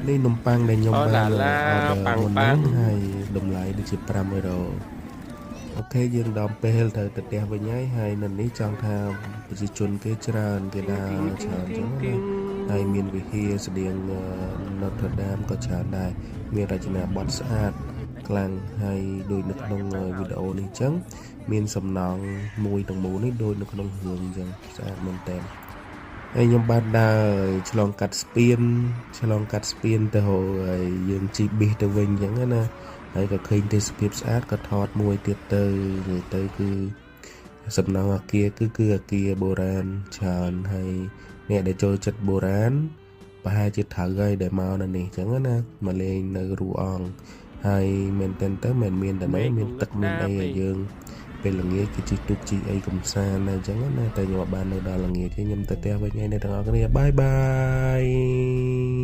នេះនំប៉័ងដែលខ្ញុំអូបានឡាឡា អឺដឺមុនប៉ាងហ្នឹងហើយតម្លៃដូចជា500អូខេយើងដល់ពេលទៅផ្ទះវិញហើយនៅនេះចង់ថាប្រជាជនគេច្រើនគេដើរច្រើនអញ្ចឹងណាហើយមានវិហារស្តៀង Notre Dame ក៏ច្រើនដែរមានរចនាបថស្អាតខ្លាំងហើយដូចនៅក្នុងវីដេអូនេះអញ្ចឹងមានសំណង់មួយទាំងមូលនេះដូចនៅក្នុងរឿងអញ្ចឹងស្អាតមែនតើហើយខ្ញុំបានដើរឆ្លងកាត់ស្ពានទៅហើយយើងជីប៊ីសទៅវិញអញ្ចឹងណាហើយក៏ឃើញទេសភាពស្អាតក៏ថតមួយទៀតទៅនិយាយទៅគឺសំណង់អគារគឺអគារបុរាណច្រើនហើយអ្នកដែលចូលចិត្តបុរាណប្រហែលជាត្រូវហើយដែលមកនៅនេះអញ្ចឹងណាមកលេងនៅរូអងហើយមែនទៅមិនមានតែមានទឹកមានអីឲ្យយើងពេលល្ងាចគេជិះទូកជិះអីកំសាន្តអញ្ចឹងណាតែខ្ញុំបាននៅដល់ល្ងាចខ្ញុំទៅផ្ទះវិញហើយអ្នកទាំងអស់គ្នាបាយបាយ